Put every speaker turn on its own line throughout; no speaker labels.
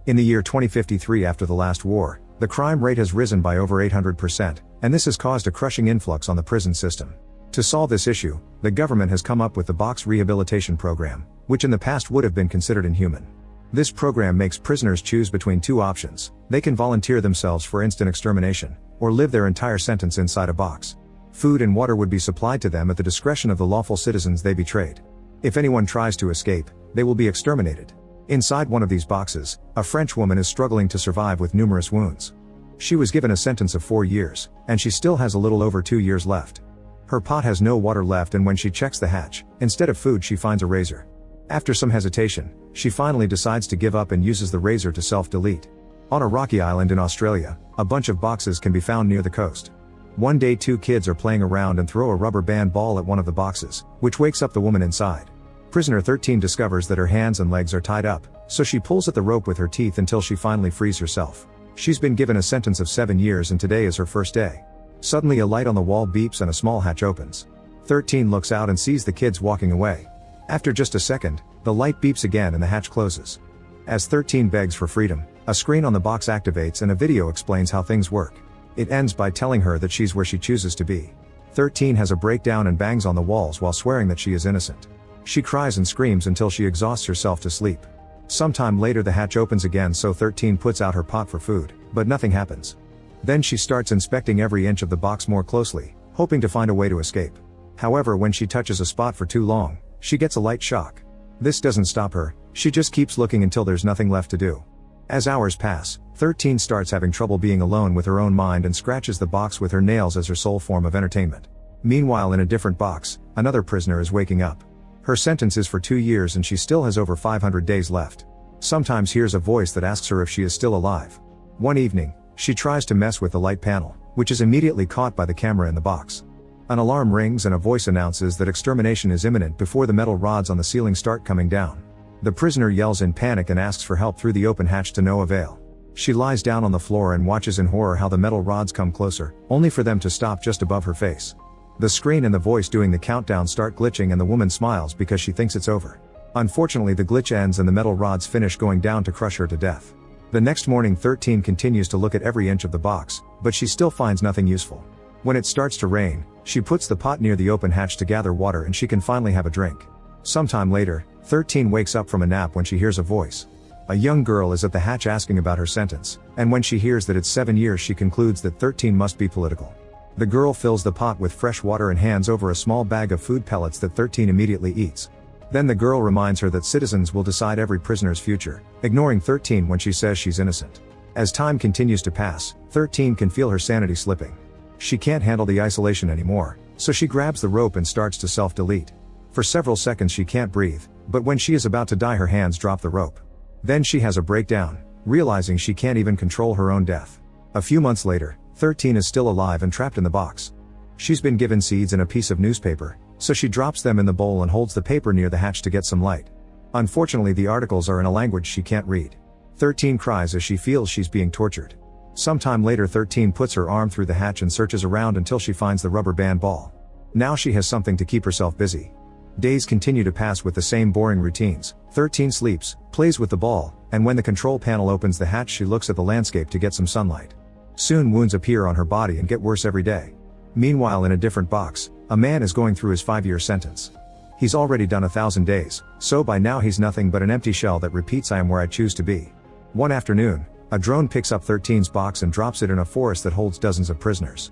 In the year 2053 after the last war, the crime rate has risen by over 800%, and this has caused a crushing influx on the prison system. To solve this issue, the government has come up with the Box Rehabilitation Program, which in the past would have been considered inhuman. This program makes prisoners choose between two options: they can volunteer themselves for instant extermination, or live their entire sentence inside a box. Food and water would be supplied to them at the discretion of the lawful citizens they betrayed. If anyone tries to escape, they will be exterminated. Inside one of these boxes, a French woman is struggling to survive with numerous wounds. She was given a sentence of 4 years, and she still has a little over 2 years left. Her pot has no water left, and when she checks the hatch, instead of food she finds a razor. After some hesitation, she finally decides to give up and uses the razor to self-delete. On a rocky island in Australia, a bunch of boxes can be found near the coast. One day 2 kids are playing around and throw a rubber band ball at one of the boxes, which wakes up the woman inside. Prisoner 13 discovers that her hands and legs are tied up, so she pulls at the rope with her teeth until she finally frees herself. She's been given a sentence of 7 years, and today is her first day. Suddenly a light on the wall beeps and a small hatch opens. 13 looks out and sees the kids walking away. After just a second, the light beeps again and the hatch closes. As 13 begs for freedom, a screen on the box activates and a video explains how things work. It ends by telling her that she's where she chooses to be. 13 has a breakdown and bangs on the walls while swearing that she is innocent. She cries and screams until she exhausts herself to sleep. Sometime later the hatch opens again, so 13 puts out her pot for food, but nothing happens. Then she starts inspecting every inch of the box more closely, hoping to find a way to escape. However, when she touches a spot for too long, she gets a light shock. This doesn't stop her, she just keeps looking until there's nothing left to do. As hours pass, 13 starts having trouble being alone with her own mind and scratches the box with her nails as her sole form of entertainment. Meanwhile, in a different box, another prisoner is waking up. Her sentence is for 2 years and she still has over 500 days left. Sometimes hears a voice that asks her if she is still alive. One evening, she tries to mess with the light panel, which is immediately caught by the camera in the box. An alarm rings and a voice announces that extermination is imminent before the metal rods on the ceiling start coming down. The prisoner yells in panic and asks for help through the open hatch, to no avail. She lies down on the floor and watches in horror how the metal rods come closer, only for them to stop just above her face. The screen and the voice doing the countdown start glitching and the woman smiles because she thinks it's over. Unfortunately, the glitch ends and the metal rods finish going down to crush her to death. The next morning 13 continues to look at every inch of the box, but she still finds nothing useful. When it starts to rain, she puts the pot near the open hatch to gather water and she can finally have a drink. Sometime later, 13 wakes up from a nap when she hears a voice. A young girl is at the hatch asking about her sentence, and when she hears that it's 7 years she concludes that 13 must be political. The girl fills the pot with fresh water and hands over a small bag of food pellets that 13 immediately eats. Then the girl reminds her that citizens will decide every prisoner's future, ignoring 13 when she says she's innocent. As time continues to pass, 13 can feel her sanity slipping. She can't handle the isolation anymore, so she grabs the rope and starts to self-delete. For several seconds she can't breathe, but when she is about to die her hands drop the rope. Then she has a breakdown, realizing she can't even control her own death. A few months later, 13 is still alive and trapped in the box. She's been given seeds and a piece of newspaper, so she drops them in the bowl and holds the paper near the hatch to get some light. Unfortunately, the articles are in a language she can't read. 13 cries as she feels she's being tortured. Sometime later 13 puts her arm through the hatch and searches around until she finds the rubber band ball. Now she has something to keep herself busy. Days continue to pass with the same boring routines. 13 sleeps, plays with the ball, and when the control panel opens the hatch she looks at the landscape to get some sunlight. Soon wounds appear on her body and get worse every day. Meanwhile, in a different box, a man is going through his 5-year sentence. He's already done 1,000 days, so by now he's nothing but an empty shell that repeats "I am where I choose to be." One afternoon, a drone picks up 13's box and drops it in a forest that holds dozens of prisoners.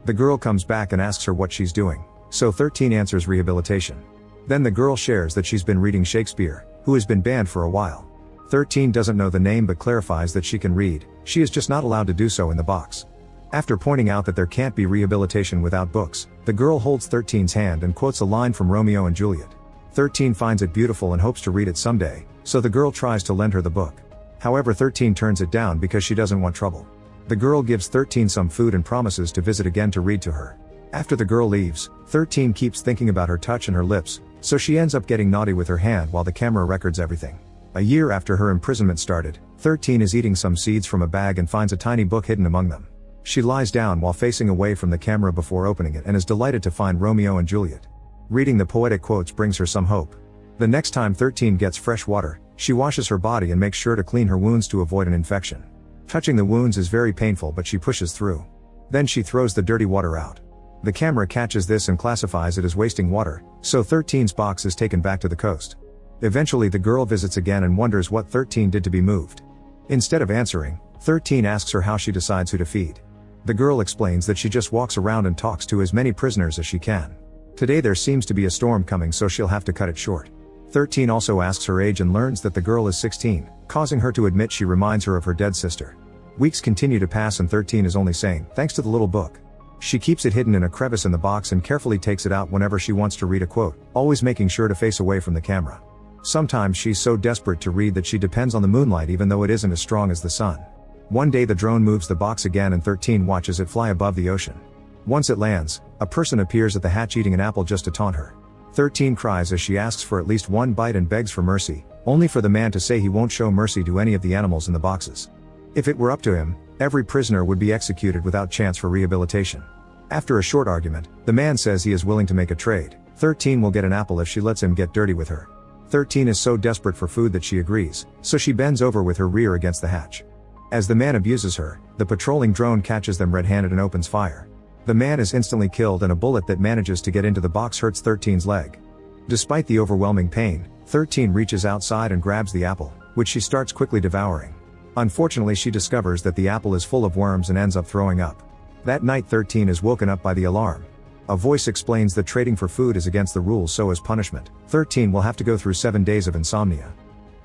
The girl comes back and asks her what she's doing, so 13 answers rehabilitation. Then the girl shares that she's been reading Shakespeare, who has been banned for a while. 13 doesn't know the name but clarifies that she can read, she is just not allowed to do so in the box. After pointing out that there can't be rehabilitation without books, the girl holds 13's hand and quotes a line from Romeo and Juliet. 13 finds it beautiful and hopes to read it someday, so the girl tries to lend her the book. However, 13 turns it down because she doesn't want trouble. The girl gives 13 some food and promises to visit again to read to her. After the girl leaves, 13 keeps thinking about her touch and her lips, so she ends up getting naughty with her hand while the camera records everything. A year after her imprisonment started, 13 is eating some seeds from a bag and finds a tiny book hidden among them. She lies down while facing away from the camera before opening it and is delighted to find Romeo and Juliet. Reading the poetic quotes brings her some hope. The next time 13 gets fresh water, She washes her body and makes sure to clean her wounds to avoid an infection. Touching the wounds is very painful, but she pushes through. Then she throws the dirty water out. The camera catches this and classifies it as wasting water, so 13's box is taken back to the coast. Eventually the girl visits again and wonders what 13 did to be moved. Instead of answering, 13 asks her how she decides who to feed. The girl explains that she just walks around and talks to as many prisoners as she can. Today there seems to be a storm coming, so she'll have to cut it short. 13 also asks her age and learns that the girl is 16, causing her to admit she reminds her of her dead sister. Weeks continue to pass and 13 is only saying, thanks to the little book. She keeps it hidden in a crevice in the box and carefully takes it out whenever she wants to read a quote, always making sure to face away from the camera. Sometimes she's so desperate to read that she depends on the moonlight even though it isn't as strong as the sun. One day the drone moves the box again and 13 watches it fly above the ocean. Once it lands, a person appears at the hatch eating an apple just to taunt her. 13 cries as she asks for at least one bite and begs for mercy, only for the man to say he won't show mercy to any of the animals in the boxes. If it were up to him, every prisoner would be executed without chance for rehabilitation. After a short argument, the man says he is willing to make a trade. 13 will get an apple if she lets him get dirty with her. 13 is so desperate for food that she agrees, so she bends over with her rear against the hatch. As the man abuses her, the patrolling drone catches them red-handed and opens fire. The man is instantly killed and a bullet that manages to get into the box hurts 13's leg. Despite the overwhelming pain, 13 reaches outside and grabs the apple, which she starts quickly devouring. Unfortunately, she discovers that the apple is full of worms and ends up throwing up. That night 13 is woken up by the alarm. A voice explains that trading for food is against the rules, so as punishment, 13 will have to go through 7 days of insomnia.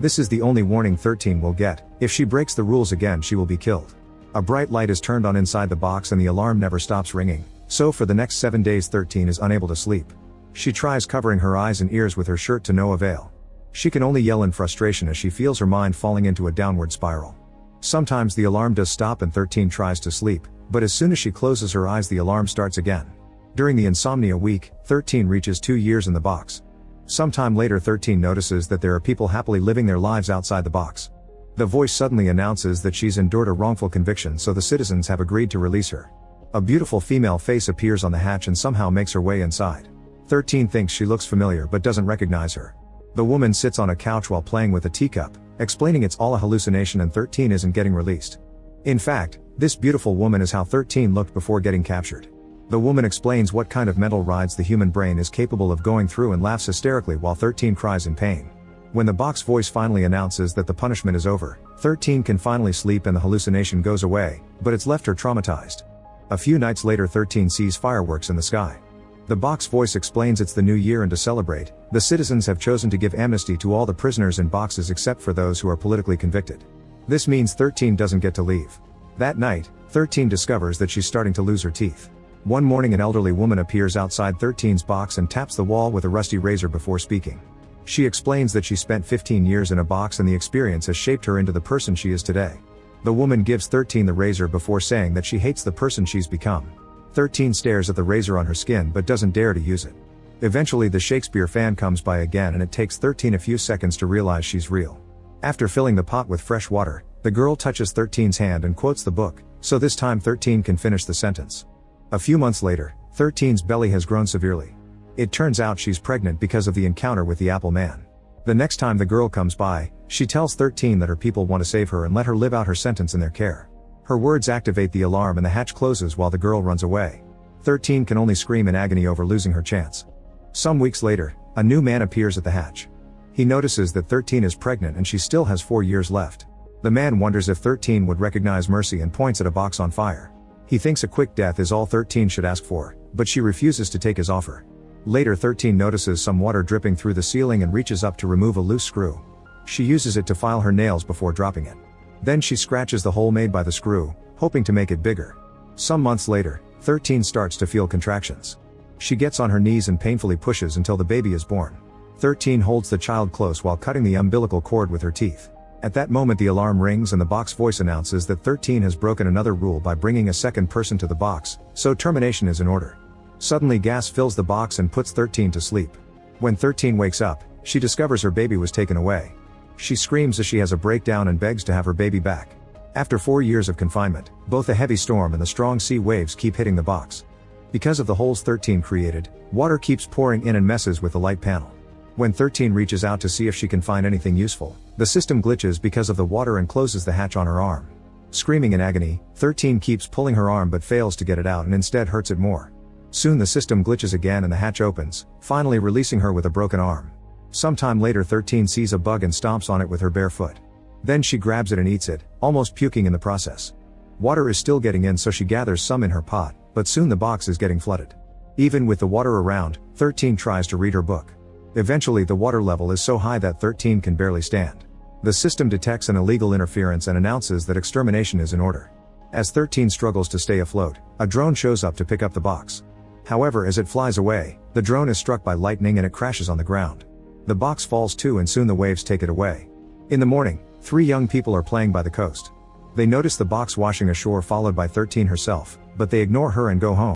This is the only warning 13 will get. If she breaks the rules again, she will be killed. A bright light is turned on inside the box and the alarm never stops ringing, so for the next 7 days 13 is unable to sleep. She tries covering her eyes and ears with her shirt to no avail. She can only yell in frustration as she feels her mind falling into a downward spiral. Sometimes the alarm does stop and 13 tries to sleep, but as soon as she closes her eyes the alarm starts again. During the insomnia week, 13 reaches 2 years in the box. Sometime later 13 notices that there are people happily living their lives outside the box. The voice suddenly announces that she's endured a wrongful conviction, so the citizens have agreed to release her. A beautiful female face appears on the hatch and somehow makes her way inside. 13 thinks she looks familiar but doesn't recognize her. The woman sits on a couch while playing with a teacup, explaining it's all a hallucination and 13 isn't getting released. In fact, this beautiful woman is how 13 looked before getting captured. The woman explains what kind of mental rides the human brain is capable of going through and laughs hysterically while 13 cries in pain. When the box voice finally announces that the punishment is over, 13 can finally sleep and the hallucination goes away, but it's left her traumatized. A few nights later 13 sees fireworks in the sky. The box voice explains it's the new year and to celebrate, the citizens have chosen to give amnesty to all the prisoners in boxes except for those who are politically convicted. This means 13 doesn't get to leave. That night, 13 discovers that she's starting to lose her teeth. One morning an elderly woman appears outside 13's box and taps the wall with a rusty razor before speaking. She explains that she spent 15 years in a box and the experience has shaped her into the person she is today. The woman gives 13 the razor before saying that she hates the person she's become. 13 stares at the razor on her skin but doesn't dare to use it. Eventually the Shakespeare fan comes by again and it takes 13 a few seconds to realize she's real. After filling the pot with fresh water, the girl touches 13's hand and quotes the book, so this time 13 can finish the sentence. A few months later, 13's belly has grown severely. It turns out she's pregnant because of the encounter with the Apple Man. The next time the girl comes by, she tells 13 that her people want to save her and let her live out her sentence in their care. Her words activate the alarm and the hatch closes while the girl runs away. 13 can only scream in agony over losing her chance. Some weeks later, a new man appears at the hatch. He notices that 13 is pregnant and she still has 4 years left. The man wonders if 13 would recognize mercy and points at a box on fire. He thinks a quick death is all 13 should ask for, but she refuses to take his offer. Later 13 notices some water dripping through the ceiling and reaches up to remove a loose screw. She uses it to file her nails before dropping it. Then she scratches the hole made by the screw, hoping to make it bigger. Some months later, 13 starts to feel contractions. She gets on her knees and painfully pushes until the baby is born. 13 holds the child close while cutting the umbilical cord with her teeth. At that moment the alarm rings and the box voice announces that 13 has broken another rule by bringing a second person to the box, so termination is in order. Suddenly gas fills the box and puts 13 to sleep. When 13 wakes up, she discovers her baby was taken away. She screams as she has a breakdown and begs to have her baby back. After 4 years of confinement, both a heavy storm and the strong sea waves keep hitting the box. Because of the holes 13 created, water keeps pouring in and messes with the light panel. When 13 reaches out to see if she can find anything useful, the system glitches because of the water and closes the hatch on her arm. Screaming in agony, 13 keeps pulling her arm but fails to get it out and instead hurts it more. Soon the system glitches again and the hatch opens, finally releasing her with a broken arm. Sometime later 13 sees a bug and stomps on it with her bare foot. Then she grabs it and eats it, almost puking in the process. Water is still getting in so she gathers some in her pot, but soon the box is getting flooded. Even with the water around, 13 tries to read her book. Eventually the water level is so high that 13 can barely stand. The system detects an illegal interference and announces that extermination is in order. As 13 struggles to stay afloat, a drone shows up to pick up the box. However, as it flies away, the drone is struck by lightning and it crashes on the ground. The box falls too and soon the waves take it away. In the morning, 3 young people are playing by the coast. They notice the box washing ashore followed by 13 herself, but they ignore her and go home.